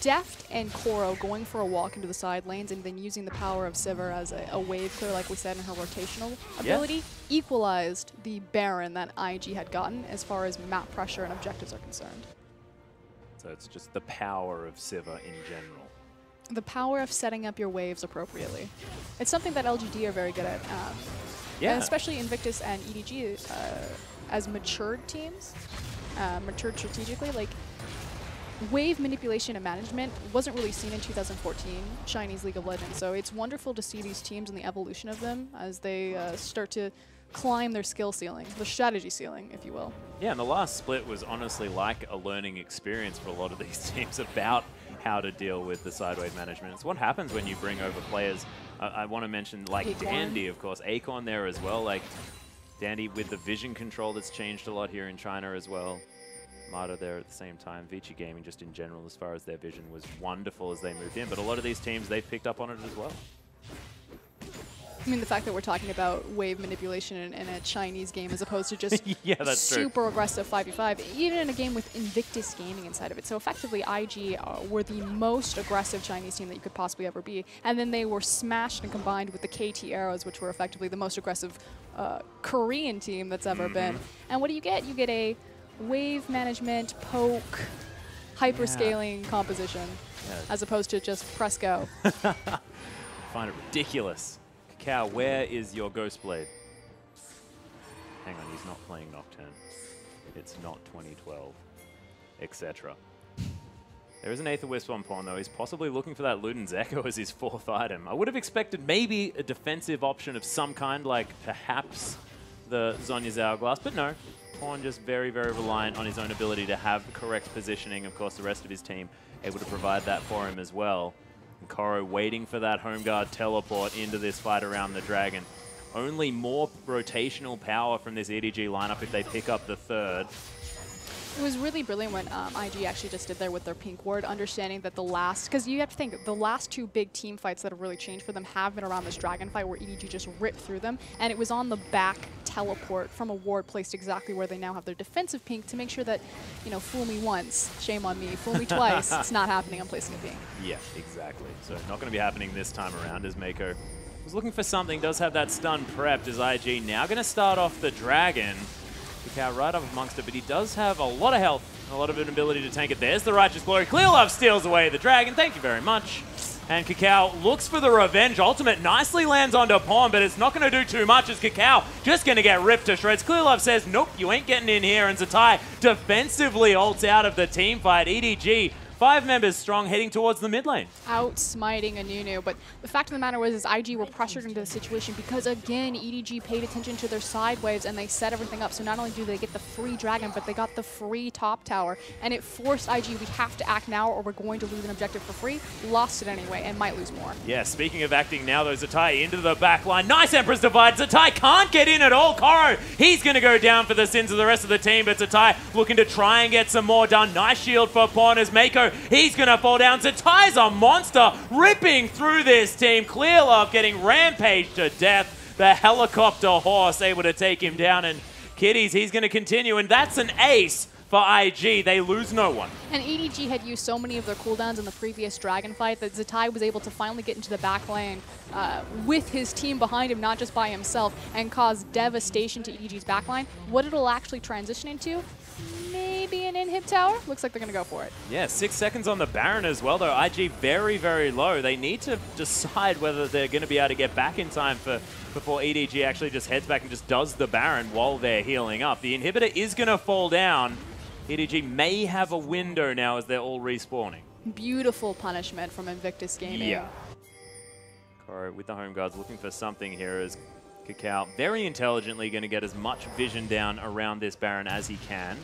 Deft and Koro going for a walk into the side lanes and then using the power of Sivir as a wave clear, like we said, in her rotational ability, equalized the Baron that IG had gotten as far as map pressure and objectives are concerned. So it's just the power of Sivir in general. The power of setting up your waves appropriately. It's something that LGD are very good at. And especially Invictus and EDG as matured teams, matured strategically. Like, wave manipulation and management wasn't really seen in 2014 Chinese League of Legends. So it's wonderful to see these teams and the evolution of them as they start to climb their skill ceiling, the strategy ceiling, if you will. Yeah, and the last split was honestly like a learning experience for a lot of these teams about how to deal with the sidewave management. It's what happens when you bring over players. I want to mention like Acorn. Dandy, of course, Acorn there as well. Like Dandy with the vision control that's changed a lot here in China as well. Mata there at the same time. Vici Gaming just in general, as far as their vision, was wonderful as they moved in. But a lot of these teams, they've picked up on it as well. I mean, the fact that we're talking about wave manipulation in a Chinese game as opposed to just super aggressive 5v5, even in a game with Invictus Gaming inside of it. So effectively, IG were the most aggressive Chinese team that you could possibly ever be. And then they were smashed and combined with the KT Arrows, which were effectively the most aggressive Korean team that's ever been. And what do? You get a wave management, poke, hyperscaling composition, as opposed to just press go. Find it ridiculous. Cow, where is your Ghost Blade? Hang on, he's not playing Nocturne. It's not 2012, etc. There is an Aether Wisp on pawn, though. He's possibly looking for that Luden's Echo as his 4th item. I would have expected maybe a defensive option of some kind, like perhaps the Zhonya's Hourglass, but no. Pawn just very, very reliant on his own ability to have correct positioning. Of course, the rest of his team able to provide that for him as well. And Koro waiting for that home guard teleport into this fight around the dragon. Only more rotational power from this EDG lineup if they pick up the 3rd. It was really brilliant when IG actually just did there with their pink ward, understanding that the last, because you have to think, the last 2 big team fights that have really changed for them have been around this dragon fight where EDG just ripped through them, and it was on the back teleport from a ward placed exactly where they now have their defensive pink to make sure that, you know, fool me once, shame on me, fool me twice, it's not happening, I'm placing a pink. Yeah, exactly. So not going to be happening this time around as Mako was looking for something, does have that stun prepped as IG now going to start off the dragon. Cow right up amongst it, but he does have a lot of health and a lot of an ability to tank it. There's the Righteous Glory. Clear Love steals away the dragon. Thank you very much. And Cacao looks for the revenge ultimate. Nicely lands onto Pawn, but it's not going to do too much as Cacao just going to get ripped to shreds. Clear Love says, nope, you ain't getting in here. And Zatai defensively ults out of the team fight. EDG 5 members strong heading towards the mid lane. Outsmiting Anunu, but the fact of the matter was is IG were pressured into the situation because, again, EDG paid attention to their side waves and they set everything up. So not only do they get the free dragon, but they got the free top tower. And it forced IG, we have to act now or we're going to lose an objective for free. Lost it anyway and might lose more. Yeah, speaking of acting now, though, Zatai into the back line. Nice Emperor's Divide. Zatai can't get in at all. Koro, he's going to go down for the sins of the rest of the team, but Zatai looking to try and get some more done. Nice shield for Pawn as Mako. He's going to fall down. Zatai's a monster, ripping through this team. Clear Love getting rampaged to death. The helicopter horse able to take him down. And Kitties, he's going to continue. And that's an ace for IG. They lose no one. And EDG had used so many of their cooldowns in the previous dragon fight that Zatai was able to finally get into the back lane with his team behind him, not just by himself, and cause devastation to EDG's backline. What it'll actually transition into, maybe an inhib tower. Looks like they're going to go for it. Yeah, 6 seconds on the Baron as well, though. IG very, very low. They need to decide whether they're going to be able to get back in time before EDG actually just heads back and just does the Baron while they're healing up. The inhibitor is going to fall down. EDG may have a window now as they're all respawning. Beautiful punishment from Invictus Gaming. Yeah. Koro with the home guards looking for something here as Cacao very intelligently going to get as much vision down around this Baron as he can.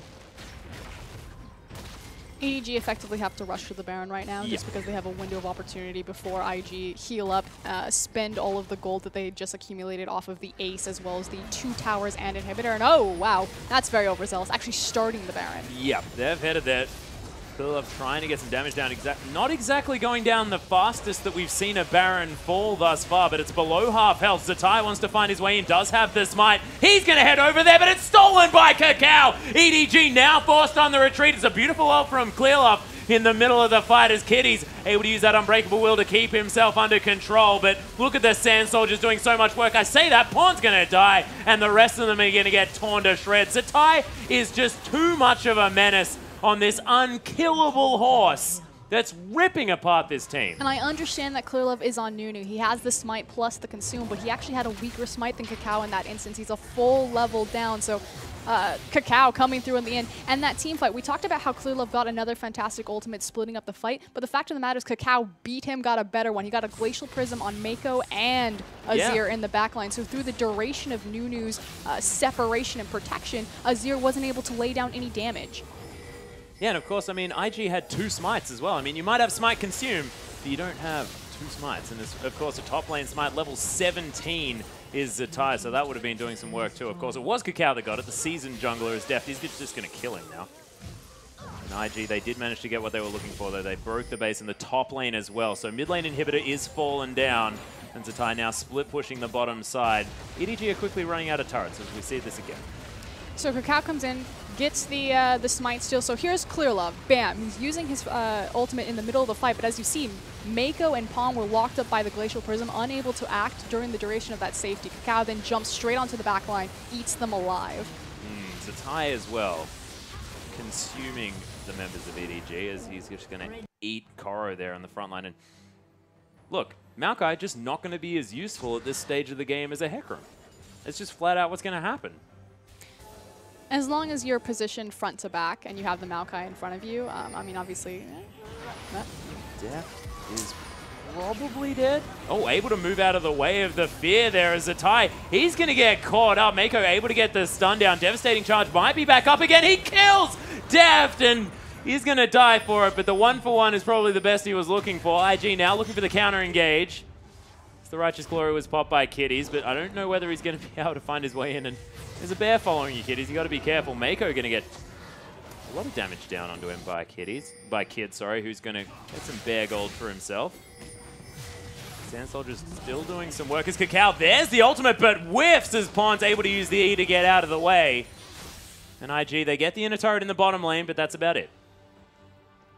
EDG effectively have to rush to the Baron right now just because they have a window of opportunity before IG heal up, spend all of the gold that they just accumulated off of the Ace as well as the 2 towers and inhibitor. And oh, wow, that's very overzealous, actually starting the Baron. Yep, they've headed there. Krylov trying to get some damage down. Not exactly going down the fastest that we've seen a Baron fall thus far, but it's below half health. Zatai wants to find his way in, does have the smite. He's going to head over there, but it's stolen by Kakao. EDG now forced on the retreat. It's a beautiful ult from Krylov in the middle of the fight as Kitty's able to use that Unbreakable Will to keep himself under control. But look at the Sand Soldiers doing so much work. I say that, Pawn's going to die, and the rest of them are going to get torn to shreds. Zatai is just too much of a menace on this unkillable horse that's ripping apart this team. And I understand that Krylov is on Nunu. He has the smite plus the consume, but he actually had a weaker smite than Kakao in that instance. He's a full level down, so Kakao coming through in the end. And that team fight, we talked about how Krylov got another fantastic ultimate splitting up the fight, but the fact of the matter is Kakao beat him, got a better one. He got a Glacial Prism on Mako and Azir in the backline. So through the duration of Nunu's separation and protection, Azir wasn't able to lay down any damage. Yeah, and of course, I mean, IG had 2 smites as well. I mean, you might have smite consume, but you don't have 2 smites. And there's, of course, a top lane smite, level 17 is Zatai, so that would have been doing some work too. Of course, it was Kakao that got it. The seasoned jungler is deft. He's just going to kill him now. And IG, they did manage to get what they were looking for, though. They broke the base in the top lane as well. So mid lane inhibitor is fallen down, and Zatai now split pushing the bottom side. EDG are quickly running out of turrets as we see this again. So Kakao comes in, gets the smite steal. So here's Krylov. Bam. He's using his ultimate in the middle of the fight. But as you see, Mako and Pawn were locked up by the Glacial Prism, unable to act during the duration of that safety. Kakao then jumps straight onto the back line, eats them alive. Zatai as well, consuming the members of EDG as he's just going to eat Koro there on the front line. And look, Maokai just not going to be as useful at this stage of the game as a Hecarim. It's just flat out what's going to happen. As long as you're positioned front to back and you have the Maokai in front of you, I mean, obviously... Death is probably dead. Oh, able to move out of the way of the fear there as Zatai. He's going to get caught up. Mako able to get the stun down. Devastating charge might be back up again. He kills Deft, and he's going to die for it, but the 1-for-1 is probably the best he was looking for. IG now looking for the counter engage. The Righteous Glory was popped by Kitties, but I don't know whether he's going to be able to find his way in. And there's a bear following you, Kitties. You got to be careful. Mako going to get a lot of damage down onto him by Kid, sorry, who's going to get some bear gold for himself. Sand Soldier's still doing some work as Kakao. There's the ultimate, but whiffs as Pawn's able to use the E to get out of the way. And IG, they get the inner turret in the bottom lane, but that's about it.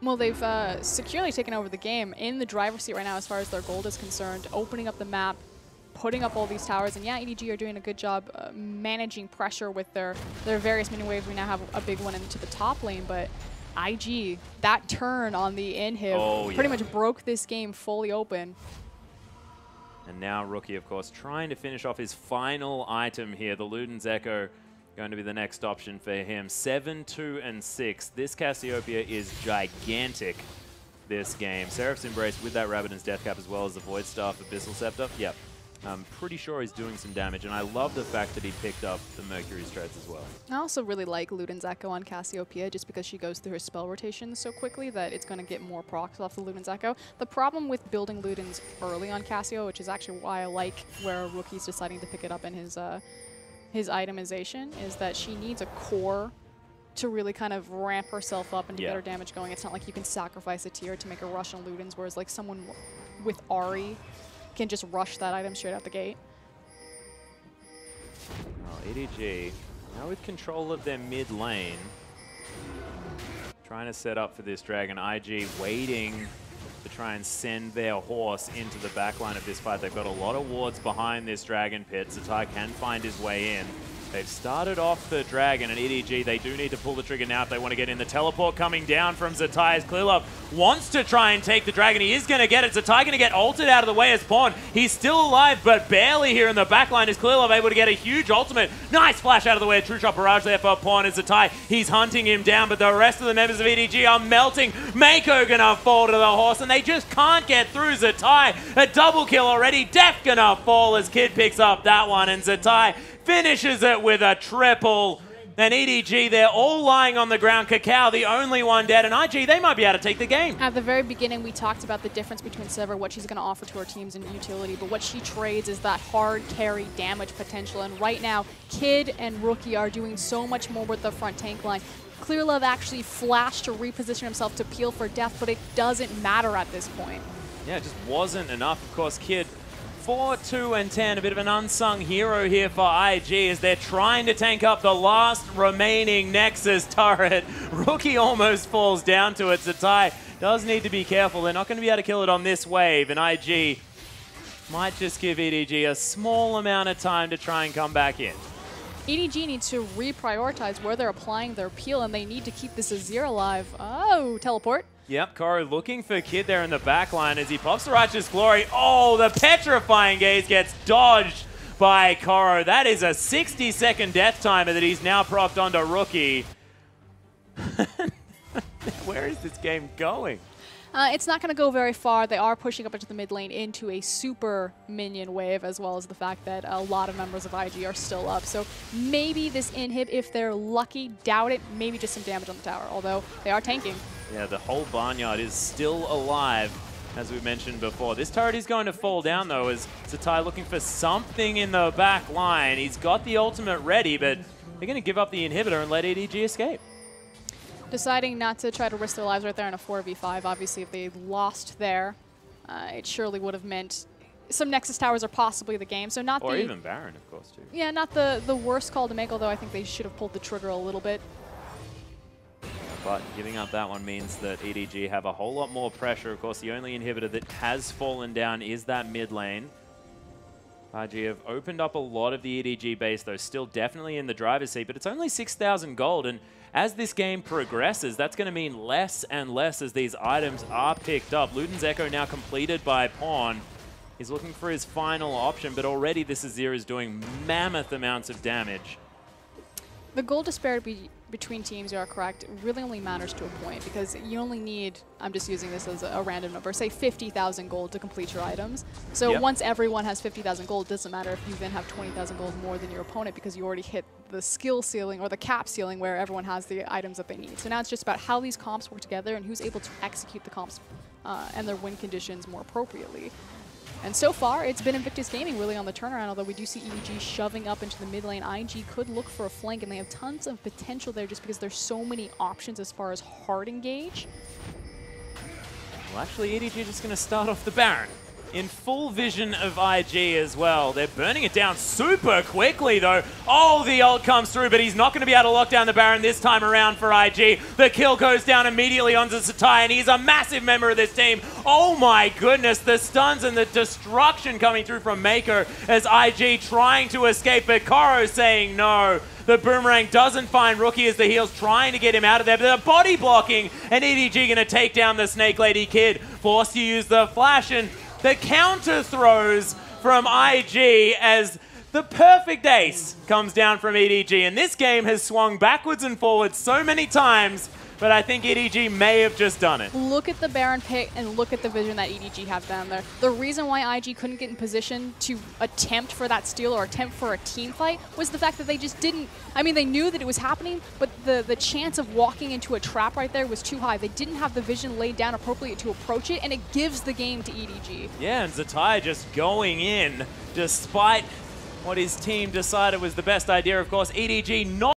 Well, they've securely taken over the game in the driver's seat right now as far as their gold is concerned, opening up the map, putting up all these towers, and yeah, EDG are doing a good job managing pressure with their various mini waves. We now have a big one into the top lane, but IG, that turn on the inhib pretty much broke this game fully open. And now Rookie, of course, trying to finish off his final item here, the Luden's Echo. Going to be the next option for him. 7, 2, and 6. This Cassiopeia is gigantic this game. Seraph's Embrace with that Rabbidan's Death Cap as well as the Void Staff, Abyssal Scepter. Yep. I'm pretty sure he's doing some damage, and I love the fact that he picked up the Mercury Strats as well. I also really like Luden's Echo on Cassiopeia just because she goes through her spell rotations so quickly that it's going to get more procs off the Luden's Echo. The problem with building Luden's early on Cassio, which is actually why I like where Rookie's deciding to pick it up in his itemization, is that she needs a core to really kind of ramp herself up and get her damage going. It's not like you can sacrifice a tier to make a rush on Luden's, whereas like someone with Ahri can just rush that item straight out the gate. Well, EDG, now with control of their mid lane, trying to set up for this dragon. IG waiting to try and send their horse into the backline of this fight. They've got a lot of wards behind this dragon pit. Zatai can find his way in. They've started off the dragon, and EDG, they do need to pull the trigger now if they want to get in. The teleport coming down from Zatai as Krylov wants to try and take the dragon. He is going to get it. Zatai going to get ulted out of the way as Pawn. He's still alive, but barely here in the backline. Is Krylov able to get a huge ultimate? Nice flash out of the way. True shot barrage there for Pawn as Zatai. He's hunting him down, but the rest of the members of EDG are melting. Mako going to fall to the horse, and they just can't get through Zatai. A double kill already. Def going to fall as Kid picks up that one, and Zatai finishes it with a triple. And EDG, they're all lying on the ground. Kakao, the only one dead. And IG, they might be able to take the game. At the very beginning, we talked about the difference between Sever, what she's going to offer to her teams in utility, but what she trades is that hard carry damage potential. And right now, Kid and Rookie are doing so much more with the front tank line. Clearlove actually flashed to reposition himself to peel for death, but it doesn't matter at this point. Yeah, it just wasn't enough. Of course, Kid 4, 2, and 10, a bit of an unsung hero here for IG as they're trying to tank up the last remaining Nexus turret. Rookie almost falls down to it. Zatai does need to be careful. They're not going to be able to kill it on this wave, and IG might just give EDG a small amount of time to try and come back in. EDG needs to reprioritize where they're applying their peel, and they need to keep this Azir alive. Oh, teleport. Yep, Koro looking for Kid there in the back line as he pops the Righteous Glory. Oh, the petrifying gaze gets dodged by Koro. That is a 60-second death timer that he's now propped onto Rookie. Where is this game going? It's not going to go very far. They are pushing up into the mid lane into a super minion wave, as well as the fact that a lot of members of IG are still up. So maybe this inhib, if they're lucky, doubt it, maybe just some damage on the tower, although they are tanking. Yeah, the whole barnyard is still alive, as we mentioned before. This turret is going to fall down, though, as Zatai looking for something in the back line. He's got the ultimate ready, but they're going to give up the inhibitor and let EDG escape. Deciding not to try to risk their lives right there in a 4v5. Obviously, if they lost there, it surely would have meant some Nexus towers are possibly the game. So not or even Baron, of course, too. Yeah, not the worst call to make, although I think they should have pulled the trigger a little bit. But giving up that one means that EDG have a whole lot more pressure. Of course, the only inhibitor that has fallen down is that mid lane. IG have opened up a lot of the EDG base, though, still definitely in the driver's seat, but it's only 6,000 gold, and as this game progresses, that's going to mean less and less as these items are picked up. Luden's Echo now completed by Pawn. He's looking for his final option, but already this Azir is doing mammoth amounts of damage. The goal disparity between teams, you are correct, really only matters to a point because you only need, I'm just using this as a random number, say 50,000 gold to complete your items. So once everyone has 50,000 gold, it doesn't matter if you then have 20,000 gold more than your opponent because you already hit the skill ceiling or the cap ceiling where everyone has the items that they need. So now it's just about how these comps work together and who's able to execute the comps and their win conditions more appropriately. And so far, it's been Invictus Gaming really on the turnaround, although we do see EDG shoving up into the mid lane. IG could look for a flank, and they have tons of potential there just because there's so many options as far as hard engage. Well, actually, EDG just going to start off the Baron in full vision of IG as well. They're burning it down super quickly, though. Oh, the ult comes through, but he's not going to be able to lock down the Baron this time around for IG. The kill goes down immediately onto Zatai, and he's a massive member of this team. Oh my goodness, the stuns and the destruction coming through from Mako as IG trying to escape, but Koro saying no. The boomerang doesn't find Rookie as the heal's trying to get him out of there, but they're body blocking, and EDG going to take down the Snake Lady Kid, forced to use the flash, and the counter throws from IG as the perfect ace comes down from EDG. And this game has swung backwards and forwards so many times, but I think EDG may have just done it. Look at the Baron pick and look at the vision that EDG have down there. The reason why IG couldn't get in position to attempt for that steal or attempt for a team fight was the fact that they just didn't, I mean, they knew that it was happening, but the chance of walking into a trap right there was too high. They didn't have the vision laid down appropriately to approach it, and it gives the game to EDG. Yeah, and Zatai just going in despite what his team decided was the best idea. Of course, EDG not